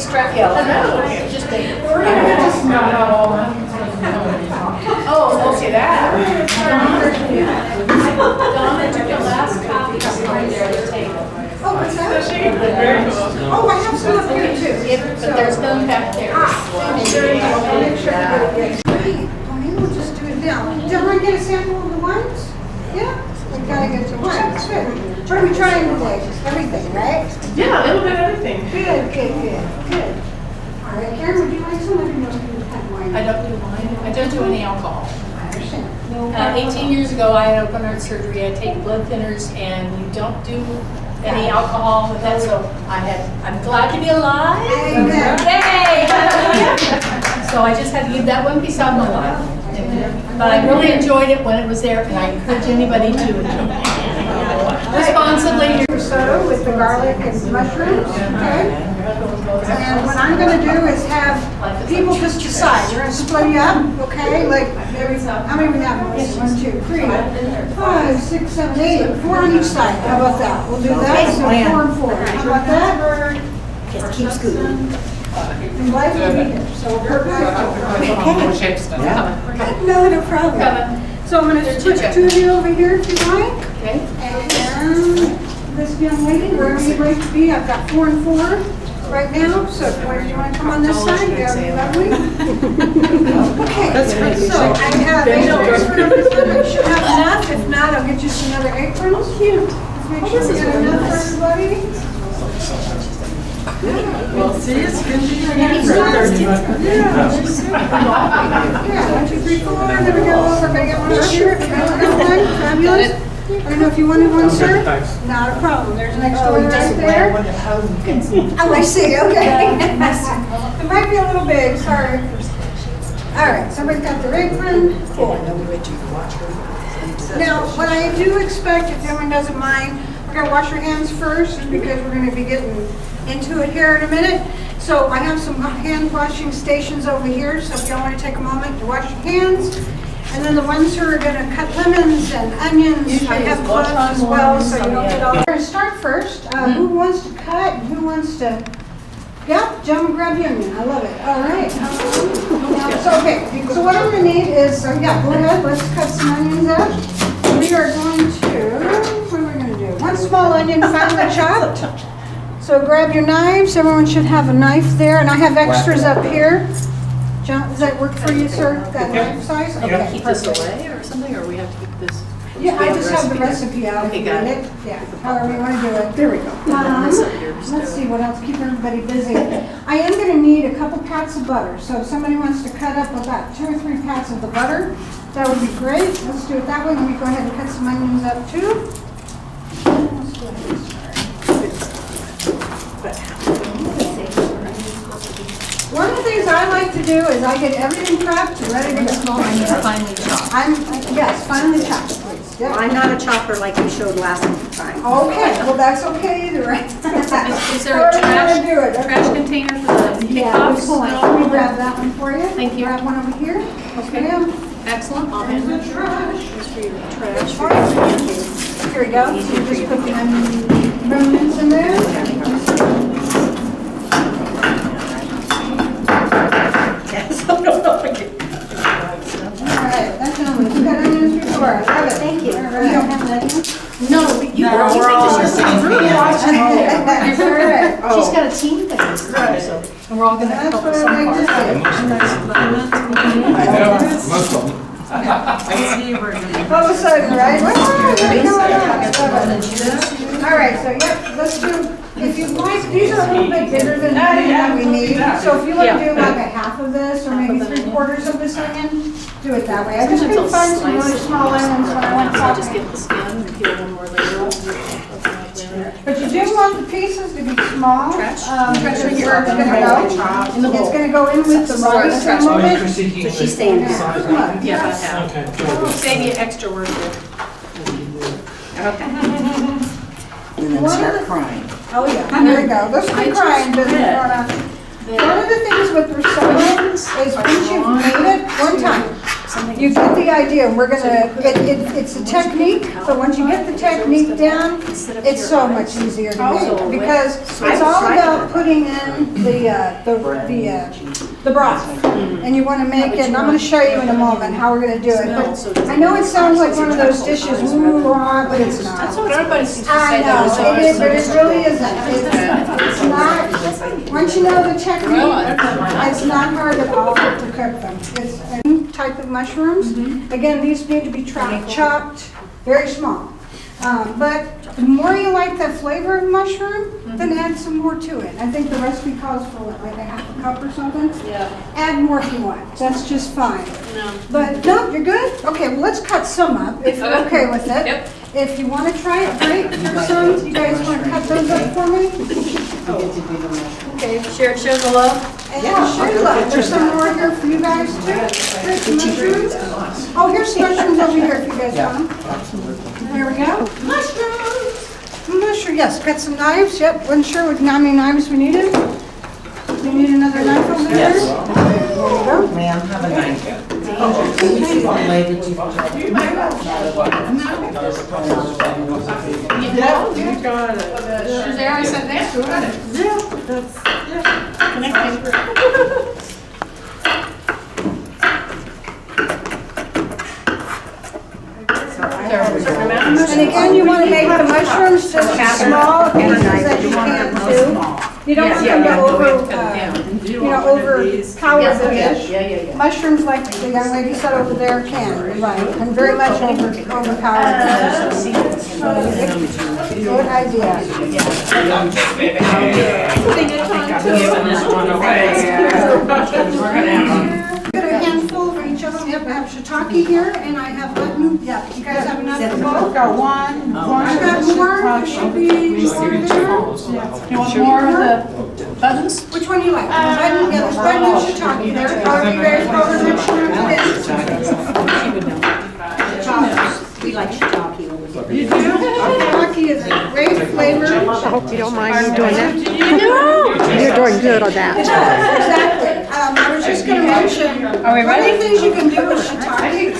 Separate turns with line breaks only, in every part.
extra, yeah. Just a.
We're gonna get this not all.
Oh, okay, that. Donna took the last copy right there at the table.
Oh, what's that?
Very cool.
Oh, I have some up here too.
But there's none back there.
I'll make sure everybody gets. Great. Well, maybe we'll just do it now. Did I get a sample of the wines? Yeah? We gotta get to wines. Good. What are we trying today? Just everything, right?
Yeah, a little bit of everything.
Good. All right, Karen, would you like some? Let me know if you have wine.
I don't do wine. I don't do any alcohol.
I understand.
18 years ago, I had open heart surgery. I take blood thinners, and you don't do any alcohol with that. So I'm glad to be alive.
Amen.
Yay! So I just had to give that one piece out of my life. But I really enjoyed it when it was there, and I encourage anybody to enjoy it. Responsibly.
Risotto with the garlic and mushrooms, okay? And what I'm gonna do is have people just decide. We're gonna split you up, okay? Like, how many we have? 1, 2, 3, 5, 6, 7, 8. 4 on each side. How about that? We'll do that. So 4 and 4. How about that?
Just keep scooting.
And life will be here. So perfect. No problem. So I'm gonna put 2 of you over here if you like.
Okay.
And this young lady, wherever you'd like to be, I've got 4 and 4 right now. So if you want to come on this side, that would be lovely. Okay, so I have aprons for everybody. You should have enough. If not, I'll get you some other aprons. Let's make sure we get enough for everybody.
Well, see, it's good to
Yeah, 1, 2, 3, 4. There we go. We're gonna get one over here. Fabulous. I don't know if you wanted one, sir? Not a problem. There's an extra one right there. Oh, I see. Okay. It might be a little big. Sorry. All right. Somebody's got their apron. Cool. Now, what I do expect, if everyone doesn't mind, we're going to wash your hands first because we're going to be getting into it here in a minute. So I have some hand washing stations over here. So if y'all want to take a moment to wash your hands. And then the ones who are going to cut lemons and onions, I have gloves as well, so you don't get all. We're going to start first. Who wants to cut? Who wants to? Yep, jump and grab the onion. I love it. All right. So okay. So what I'm going to need is, go ahead. Let's cut some onions up. We are going to. What are we going to do? 1 small onion, finely chopped. So grab your knives. Everyone should have a knife there, and I have extras up here. John, does that work for you, sir? That knife size? Okay,
Keep this away or something, or we have to keep this?
Yeah, I just have the recipe out.
Okay, got it.
Yeah, however you want to do it. There we go. Let's see what else. Keep everybody busy. I am going to need a couple pats of butter. So if somebody wants to cut up about 2 or 3 pats of the butter, that would be great. Let's do it that way. Let me go ahead and cut some onions up too. Let's go ahead and start. One of the things I like to do is I get everything prepped and ready to go.
Small onions finely chopped.
Yes, finely chopped, please. Yep.
I'm not a chopper like you showed last time.
Okay, well that's okay either, right?
Is there a trash container for the
Yeah,
pickups?
let me grab that one for you.
Thank you.
Grab one over here.
Okay. Excellent. I'll hand it.
Trash.
Trash.
All right. Here we go. So you just put the onion remnants in there.
Yes, I don't know again.
All right, that's onions. We've got onions before. I love it.
Thank you.
All right. You don't have onions?
No, you
No, we're all on the same page.
That's all right.
She's got a team thing, so, and we're all gonna
That's
help
what
with some
I like
part.
to see.
Most of them.
All of a sudden, right? All right, so yep, let's do, if you like, these are a little bit bigger than what we need. So if you want to do like a half of this or maybe 3/4 of this onion, do it that way. I just couldn't find some really small onions when I went
I'll just
shopping.
get the skin and peel one more later.
But you do want the pieces to be small.
Trash?
Because it's where it's gonna go.
In the
It's
bowl.
gonna go in with the rice in a moment.
So she's saying that.
Yeah, about half.
Okay.
Save you extra work here.
Okay.
And then
One of
start
the-
crying.
Oh, yeah, there we go. Let's be crying business going on. One of the things with risotto is once you've made it one time, You get the idea. We're gonna, it's a technique, but once you get the technique down, it's so much easier to make. Because it's all about putting in the broth. And you wanna make it, and I'm gonna show you in a moment how we're gonna do it. But I know it sounds like one of those dishes, but it's not.
That's what everybody seems to
I
say.
know, it is, but it really isn't. It's not, once you know the technique, it's not hard at all to cook them. It's a type of mushrooms. Again, these need to be chopped very small. But the more you like that flavor of mushroom, then add some more to it. I think the recipe calls for like a half a cup or something.
Yeah.
Add more if you want. That's just fine. But no, you're good? Okay, well, let's cut some up if you're okay with it.
Yep.
If you want to try it, great. Some, you guys want to cut those up for me? Okay.
Share the love.
Yeah, sure. There's some more here for you guys too. Here's some mushrooms. Oh, here's some mushrooms over here if you guys want them. There we go. Mushrooms. Mushroom, yes, got some knives. Yep, wasn't sure how many knives we needed. We need another knife over there. There you go.
Ma'am, have a knife.
You got it.
There, I said that.
Yeah, that's, yeah.
And again, you want to make the mushrooms just small pieces that you can too. You don't want them to overpower the dish. Mushrooms, like the young lady said over there, can, right, and very much overpower the dish. Good idea. Got a handful for each of them. Yep, I have shiitake here, and I have button. Yeah, you guys have enough for both?
Got one.
I've got more. There should be more there.
You want more of the buttons?
Which one do you like? The button? Yeah, there's button and shiitake there. However you guys want to make sure it is.
We like shiitake over here.
You do?
Shiitake is a great flavor.
I hope you don't mind me doing that. You're doing good on that.
Exactly. I was just going to mention,
Are we
one of
ready?
the things you can do with shiitake.
I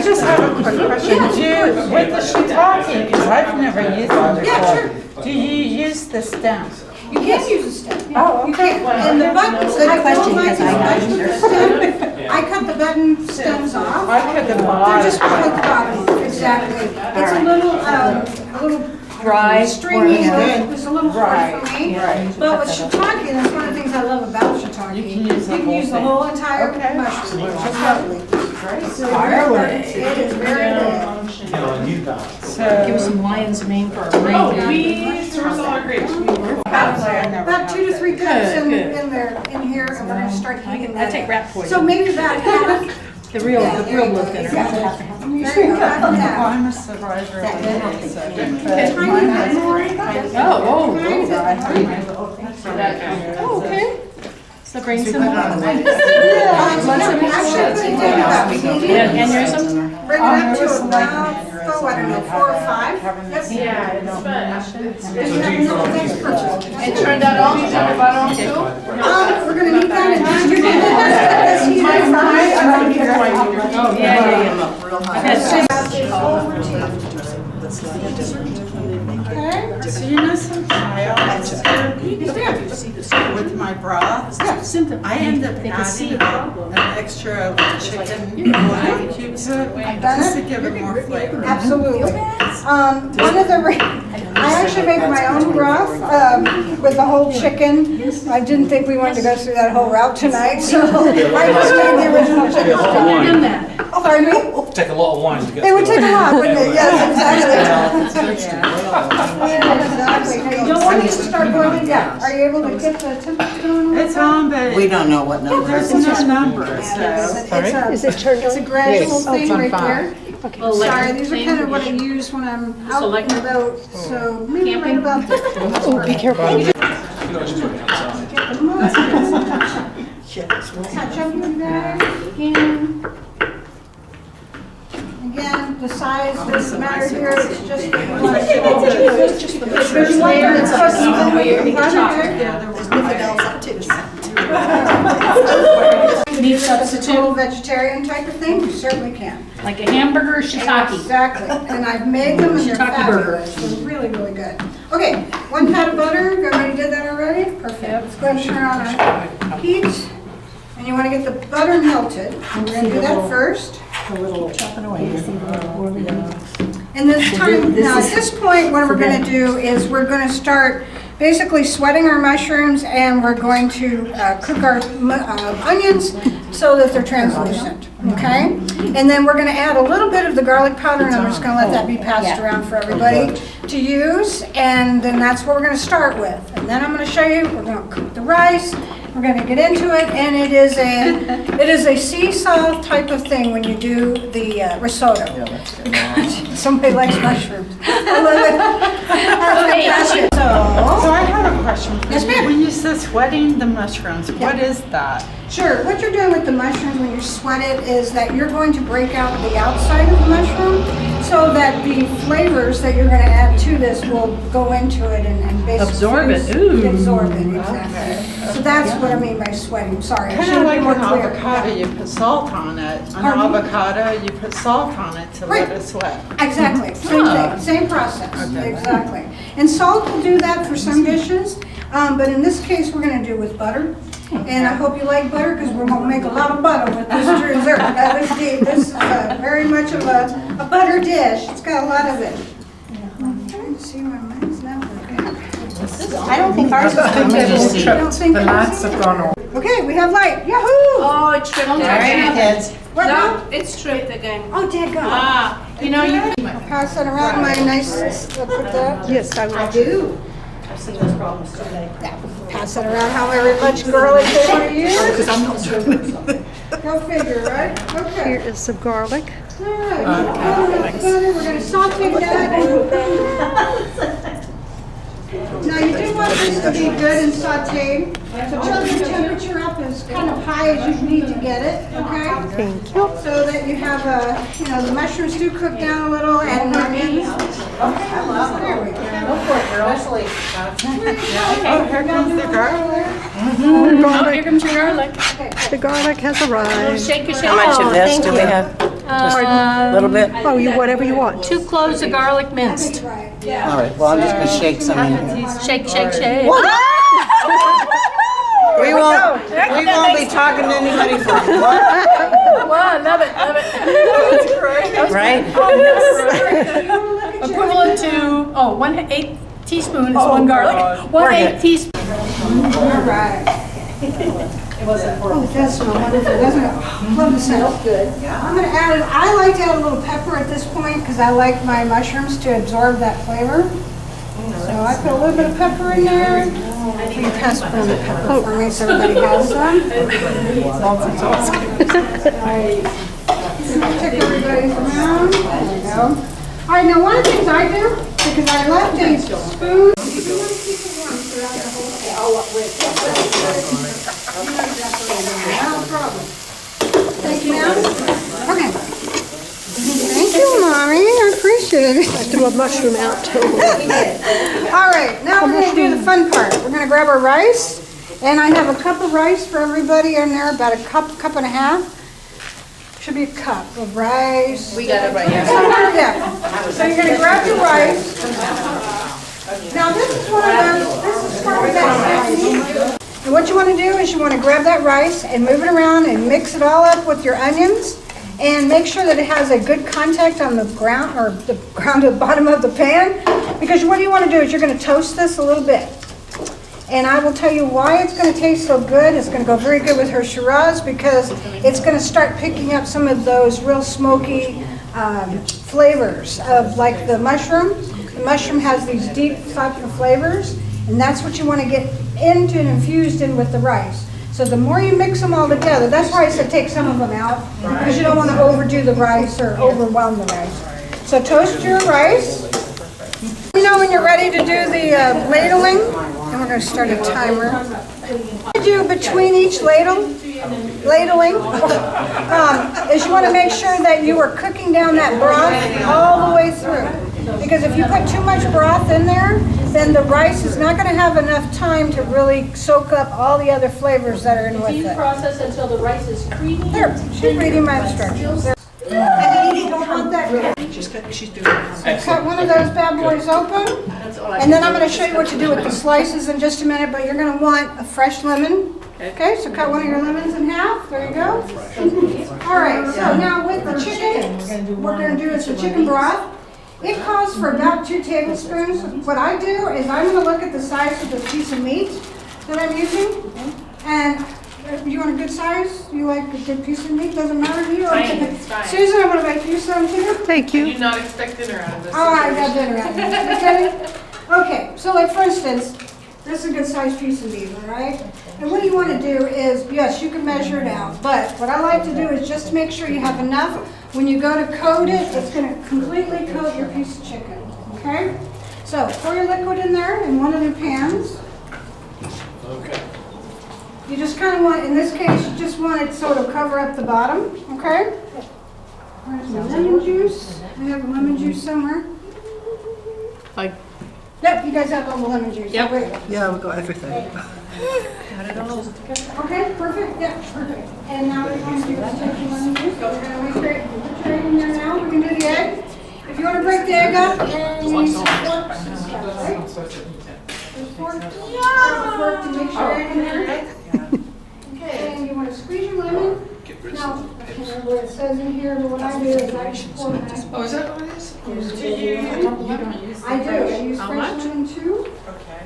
just have a quick question. Do you, with the shiitake, because I've never used it before.
Yeah,
Do you use the stem?
You can use a stem.
Oh,
You
okay.
can. And the buttons, I
question,
don't like
because I
the button stem. I cut the button stems off.
I cut the
They're
bottom.
just cut the bottom, exactly. It's a little
Dry.
stringy, it's a little hard for me.
Right.
But with shiitake, that's one of the things I love about shiitake.
You can use the
You can
whole
use the
thing.
whole entire
Okay.
mushroom.
Great.
It is very good.
So,
Give us some lion's mane for our brain.
About 2 to 3 cups
Good, good.
in there, in here, and we're gonna start heating
I
that
take
up.
rat poison.
So maybe about half.
The real blue thinner.
There you go, half and half.
I'm a survivor of the so.
Tiny bit more.
Oh,
Oh,
oh, okay. So bring some.
Actually, put it down about medium.
Aneurysm?
Bring it up to about, oh, I don't know, 4 or 5. Yep. That's perfect.
And turned that on, you turned the butter on too?
We're gonna need that, and you're gonna let's heat it first.
Oh, yeah. I've had six.
Over to you. Okay?
So you know something with my broth, I end up adding an extra chicken bouillon cube to it, just to give it more flavor.
Absolutely. One of the, I actually make my own broth with the whole chicken. I didn't think we wanted to go through that whole route tonight, so I just made the original chicken stock. Pardon me?
Take a lot of wine to get
It would
through
take a lot, wouldn't it? Yes, exactly. You don't want it to start boiling down. Are you able to get the temperature going?
It's on, but
We don't know what number.
there's no number, so.
It's
Is it turned on?
a gradual thing
It's on
right
fire.
there. Sorry, these are kind of what I use when I'm out and about, so maybe right about there.
Oh, be careful.
Touch up with that again. Again, the size doesn't matter here, it's just. There's layer that's cooking.
Need
that's a total vegetarian type of thing, you certainly can.
Like a hamburger shiitake.
Exactly, and I've made them and they're
Shiitake burger.
fabulous, they're really, really good. Okay, 1 pat of butter, everybody did that already? Perfect. Let's go ahead and turn on our heat. And you want to get the butter melted. We're going to do that first. And this time, now at this point, what we're going to do is we're going to start basically sweating our mushrooms, and we're going to cook our onions so that they're translucent, okay? And then we're going to add a little bit of the garlic powder, and I'm just going to let that be passed around for everybody to use, and then that's what we're going to start with. And then I'm going to show you, we're going to cook the rice, we're going to get into it, and it is a sea salt type of thing when you do the risotto. Somebody likes mushrooms. I love it.
So I have a question.
Yes, ma'am.
When you say sweating the mushrooms, what is that?
Sure, what you're doing with the mushrooms when you sweat it is that you're going to break out the outside of the mushroom so that the flavors that you're going to add to this will go into it and basically
Absorb it. Ooh.
Absorb it, exactly. So that's what I mean by sweating. Sorry, I
Kind
should
of
have
like
been more
an
clear.
avocado, you put salt on it. An
Pardon me?
avocado, you put salt on it to let
Right.
it sweat.
Exactly, same thing, same process, exactly. And salt will do that for some dishes, but in this case, we're going to do with butter. And I hope you like butter, because we're going to make a lot of butter with this dessert. This is very much of a butter dish. It's got a lot of it. I'm trying to see why mine's not working.
I don't think ours is
I don't think
The
it
lights
is.
have gone off.
Okay, we have light. Yahoo!
Oh, it tripped
Don't touch
out.
it. What now?
It's tripped again.
Oh, dear God.
Ah, you know, you
I'll pass that around, my nice, put that.
Yes, I will.
do. Pass it around however much garlic they want to use.
Because I'm not sure.
Go figure, right? Okay.
Here is some garlic.
All right. We're going to saute that. Now, you do want this to be good and sauteed. So turn the temperature up as kind of high as you need to get it, okay?
Thank you.
So that you have the mushrooms do cook down a little and onions. There we go.
Oh, here comes the garlic.
oh, here comes your garlic.
The garlic has arrived.
Shake it, shake
How much of this do we have? Just a little bit?
Oh, you whatever you want.
2 cloves of garlic minced.
Right.
All right, well, I'm just going to shake some in here.
Shake, shake, shake.
We won't be talking to anybody for what?
Wow, love it, love it.
Right?
Equivalent to, 1/8 teaspoon is 1 garlic. 1/8 teaspoon.
All right. Oh, it does smell wonderful, doesn't it? Love the smell. Good. I'm going to add, I like to add a little pepper at this point because I like my mushrooms to absorb that flavor. So I put a little bit of pepper in there. Will you pass around the pepper for me so everybody has some? Check everybody's around. There we go. All right, now one of the things I do, because I left a spoon. If you want to keep it warm throughout the whole thing. No problem. Thank you, ma'am. Okay. Thank you, Mommy. I appreciate it.
Threw a mushroom out too.
All right, now we're going to do the fun part. We're going to grab our rice, and I have a cup of rice for everybody in there, about a cup and a half. Should be a cup of rice.
We got it right here.
Yeah. So you're going to grab your rice. Now this is one of those, this is part of that technique. And what you want to do is you want to grab that rice and move it around and mix it all up with your onions. And make sure that it has a good contact on the ground, or the ground at the bottom of the pan. Because what you want to do is you're going to toast this a little bit. And I will tell you why it's going to taste so good. It's going to go very good with her Shiraz because it's going to start picking up some of those real smoky flavors of like the mushroom. The mushroom has these deep flavors, and that's what you want to get into and infused in with the rice. So the more you mix them all together, that's why I said take some of them out, because you don't want to overdo the rice or overwhelm the rice. So toast your rice. Let me know when you're ready to do the ladling, and we're going to start a timer. What you do between each ladling, is you want to make sure that you are cooking down that broth all the way through. Because if you put too much broth in there, then the rice is not gonna have enough time to really soak up all the other flavors that are in with
Heat
it.
process until the rice is creamy.
There, she's reading my instructions. There. And you don't want that.
She's doing it.
Cut one of those bad boys open, and then I'm gonna show you what to do with the slices in just a minute, but you're gonna want a fresh lemon. Okay, so cut one of your lemons in half, there you go. All right, so now with the chicken, what we're gonna do is the chicken broth. It calls for about 2 tablespoons. What I do is I'm gonna look at the size of the piece of meat that I'm using, and you want a good size? You like a good piece of meat? Doesn't matter to you? Okay. Susan, I'm gonna make you some too.
Thank you.
You're not expect dinner out of this.
Oh, I got dinner out of this, okay? Okay, so like for instance, this is a good sized piece of meat, all right? And what you want to do is, yes, you can measure it out, but what I like to do is just make sure you have enough. When you go to coat it, it's going to completely coat your piece of chicken, okay? So pour your liquid in there in one of your pans.
Okay.
You just kind of want, in this case, you just want it sort of cover up the bottom, okay? Where's my lemon juice? I have lemon juice somewhere.
Like,
Yep, you guys have all the lemon juice.
Yep.
Wait.
Yeah, we got everything.
Okay, perfect, yeah, perfect. And now we're going to do is take your lemon juice. We're going to make sure, put your egg in there now. We're going to do the egg. If you want to break the egg up, you need some forks and stuff, right? There's forks. Fork to make sure egg in there. Okay, and you want to squeeze your lemon. Now, I can't remember what it says in here, but what I do is I just pour it back.
Oh, is that what it is?
I do, I use fresh lemon too.
Okay.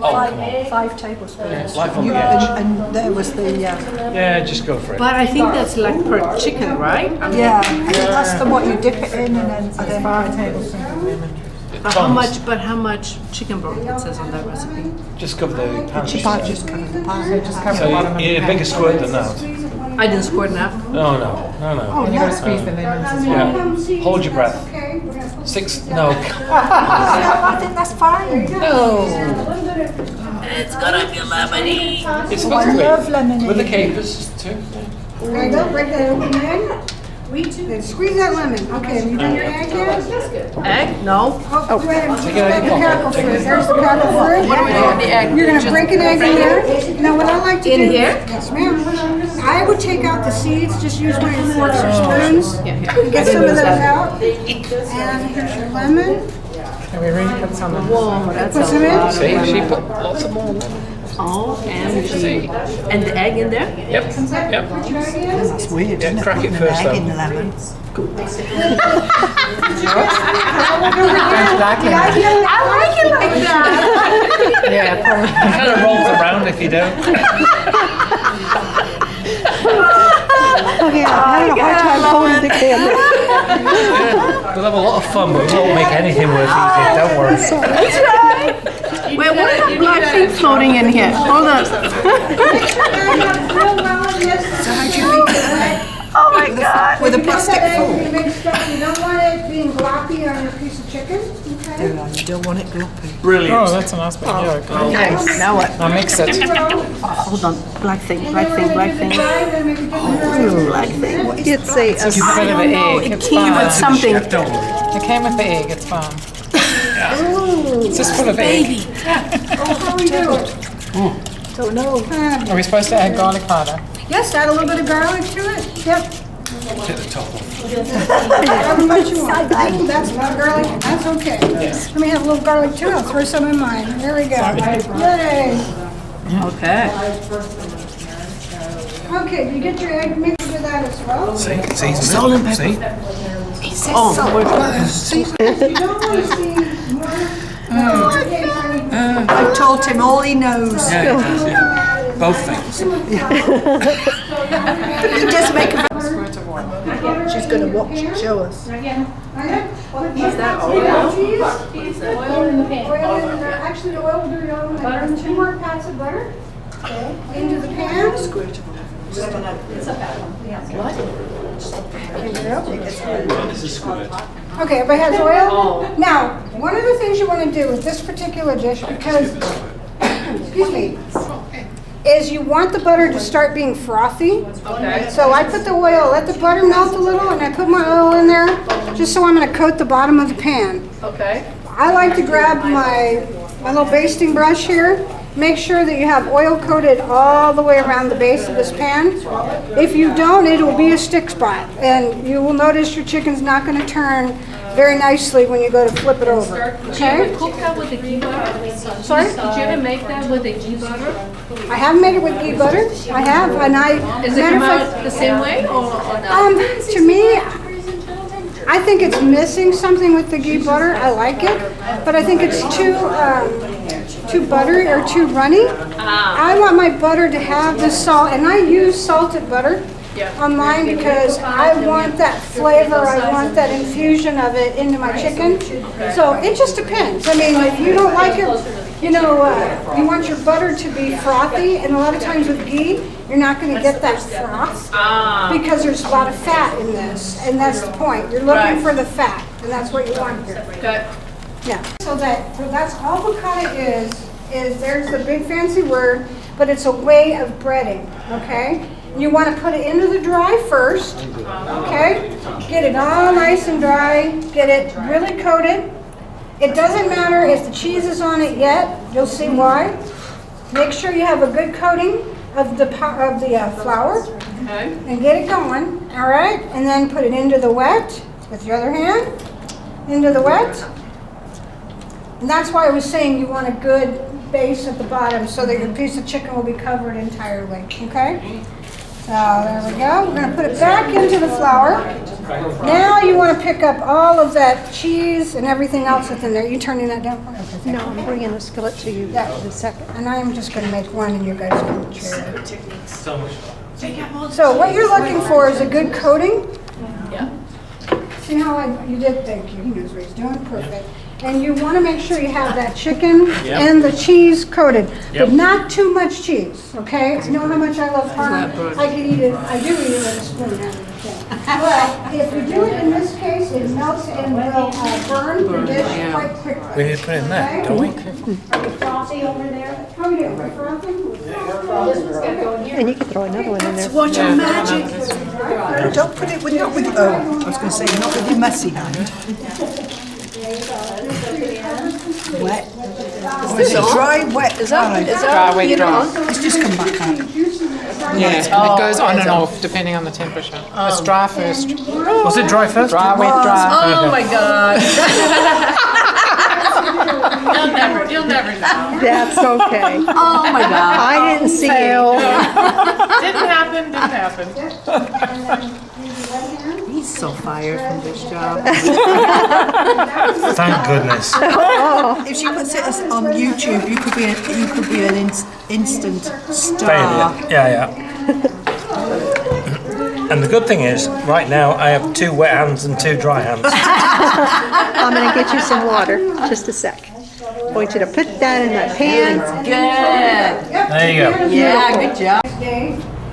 Oh,
5 tablespoons.
yeah, life on the edge.
And there was the,
Yeah, just go for it.
But I think that's like per chicken, right? I mean,
I think that's the what you dip it in and then. 5 tablespoons of lemon juice.
But how much chicken broth it says on that recipe?
Just cover the pan.
Just cover the pan. Just cover
So you need a bigger squirt than that.
I didn't squirt enough.
No, no, no, no.
Oh, you gotta squeeze the lemons as well.
Yeah. Hold your breath. 6, no.
I think that's fine.
No.
It's gonna be lemony.
It's
I
supposed
love
to
lemon.
be. With the capers, too.
There you go, break that open egg. Then squeeze that lemon. Okay, have you done your egg yet?
Egg? No.
Oh, wait a minute,
Take it out of
the
your
crackle
pocket.
fruit. There's the crackle fruit.
What do we do with the egg?
You're gonna break an egg in there. Now, what I like to do.
In here?
Yes, ma'am. I would take out the seeds, just use one of your forks or spoons. And get some of those out. And here's your lemon.
Can we really put some in?
Whoa, that's
Put some
a
in.
lot.
See, she put lots of more.
Oh, and the egg in there?
Yep,
Put
yep.
your egg in.
That's weird,
Yeah,
isn't it?
crack it
Putting
first,
an egg
though.
in the lemon.
I like it like that.
Yeah, probably.
It kind of rolls around if you don't.
Okay, I'm having a hard time holding the camera.
We'll have a lot of fun, but we won't make anything worth eating, don't worry.
Wait, what is that black thing floating in here? Hold on.
Oh
my God. With a plastic fork.
You don't want it being gloppy on your piece of chicken, okay?
You don't want it gloppy.
Brilliant.
Oh, that's a nice bit. Yeah, okay.
Nice. Now what?
Now mix it.
Hold on. Black thing, black thing, black thing. Black thing.
It's a
Just a bit of the egg.
It
It's
came
fine.
with something.
Chef, don't worry.
It came with the egg. It's fine. It's just full of egg.
How are we doing?
don't know.
Are we supposed to add garlic powder?
Yes, add a little bit of garlic to it. Yep.
Take the top off.
However much you want. Ooh, that's not garlic. That's okay. Let me have a little garlic too. I'll throw some in mine. There we go. Yay.
Okay.
Okay, you get your egg mixed with that as well.
See, salt and pepper. See?
You don't want to see more.
I taught him all he knows.
Yeah, it does, yeah. Both things.
He does make a... She's going to watch, show us.
Is that oil? Oil in the pan. Oil in there. Actually, the oil will do your own. Butter. 2 more pats of butter. Okay. Into the pan.
It's a bad one.
This is squirt.
Okay, everybody has oil? Now, one of the things you want to do with this particular dish, because, excuse me, is you want the butter to start being frothy.
Okay.
So I put the oil, let the butter melt a little, and I put my oil in there, just so I'm gonna coat the bottom of the pan.
Okay.
I like to grab my little basting brush here. Make sure that you have oil coated all the way around the base of this pan. If you don't, it will be a stick spot, and you will notice your chicken's not gonna turn very nicely when you go to flip it over,
Did you ever
okay?
cook that with the ghee butter?
Sorry?
Did you ever make that with the ghee butter?
I have made it with ghee butter, I have, and
Is it
matter
come
of
out
fact,
the same way or not?
to me, I think it's missing something with the ghee butter. I like it, but I think it's too buttery or too runny. I want my butter to have the salt, and I use salted butter on mine because I want that flavor, I want that infusion of it into my chicken. So it just depends. I mean, if you don't like it, you know, you want your butter to be frothy, and a lot of times with ghee, you're not going to get that froth because there's a lot of fat in this, and that's the point. You're looking for the fat, and that's what you want here.
Okay.
Yeah. So that's all piccata is there's the big fancy word, but it's a way of breading. Okay. You want to put it into the dry first. Okay. Get it all nice and dry. Get it really coated. It doesn't matter if the cheese is on it yet. You'll see why. Make sure you have a good coating of the flour, and get it going. All right, and then put it into the wet with your other hand, into the wet. And that's why I was saying you want a good base at the bottom so that your piece of chicken will be covered entirely. Okay. So there we go. We're going to put it back into the flour. Now you want to pick up all of that cheese and everything else that's in there. You turning that down? Okay.
No, I'm bringing the skillet to you in a second.
And I am just going to make one and you guys can share it. So what you're looking for is a good coating.
Yeah.
See how you did? Thank you. He knows what he's doing. Perfect. And you want to make sure you have that chicken and the cheese coated, but not too much cheese, okay? You know how much I love parm? I can eat it, I do eat it with a spoon. But if we do it in this case, it melts and will burn the dish quite quickly.
We need to put it in there, don't we?
Are you frothy over there? How are you doing? Frothy?
And you can throw another one in there.
Watch your magic. Don't put it with, not with, oh, I was going to say, not with your messy hand. Wet. Is it dry, wet, dry?
Dry, wet, dry.
It's just come back out.
Yeah, it goes on and off depending on the temperature. It's dry first.
Was it dry first?
Dry, wet, dry.
Oh my God. You'll never know.
That's okay.
Oh my God.
I didn't see it.
Didn't happen.
He's so fired from this job.
Thank goodness.
If she puts it on YouTube, you could be an instant star.
Failure. Yeah. And the good thing is, right now I have 2 wet hands and 2 dry hands.
I'm going to get you some water. Just a sec. I want you to put that in that pan.
There you go.
Yeah, good job.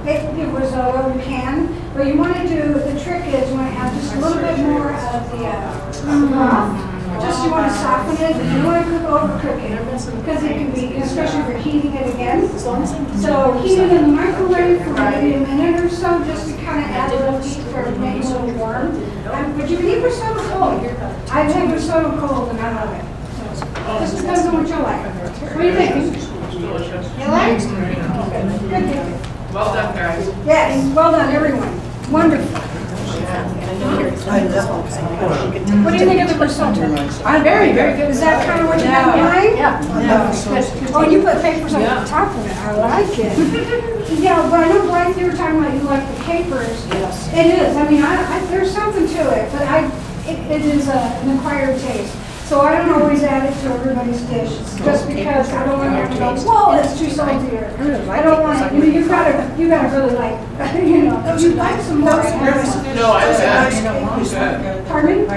Make the risotto you can, but you want to do, the trick is you want to have just a little bit more of the broth. Just you want to soften it, and you don't want to overcook it, because it can be, especially if you're heating it again. So heat it in the microwave for maybe a minute or so, just to kind of add a little heat for it to make it a little warm. But you can eat risotto cold. I've had risotto cold and I love it. So just depends on what you like. What do you think? You like? Good.
Well done, guys.
Yes, well done, everyone. Wonderful. What do you think of the risotto? Very, very good. Is that kind of what you have in mind? Yeah. Oh, you put capers on the top of it. I like it. Yeah, but I know, Blythe, you were talking about you like the capers. Yes. It is. I mean, there's something to it, but it is an acquired taste. So I don't always add it to everybody's dish, just because I don't want to go, whoa, that's too salty. I don't want it. You gotta really like, you like some more.
No, I said.
Pardon me?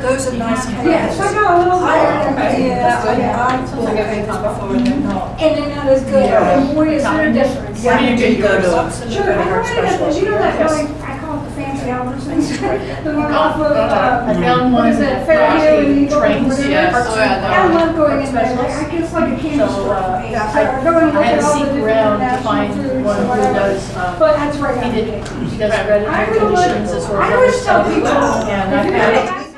Those are nice.
Yes, I got a little higher. And they're not as good. And boy, is there a difference.
Where do you get yours?
Sure, I know that really, I call it the fancy Albertsons. The one off of,
I found
what
one
is it,
that
Fairview and
actually
Eagle.
trains,
I love going in there. I guess like a candy
So,
store.
I
Go and look
had
at
to
all the
seek
different
around to
international
find
foods
one
and
who
whatever.
does,
But that's right.
he does
I
hereditary
would look-
conditions as well
I
as other
always tell
stuff.
people,
And
if
I've
you're
had
gonna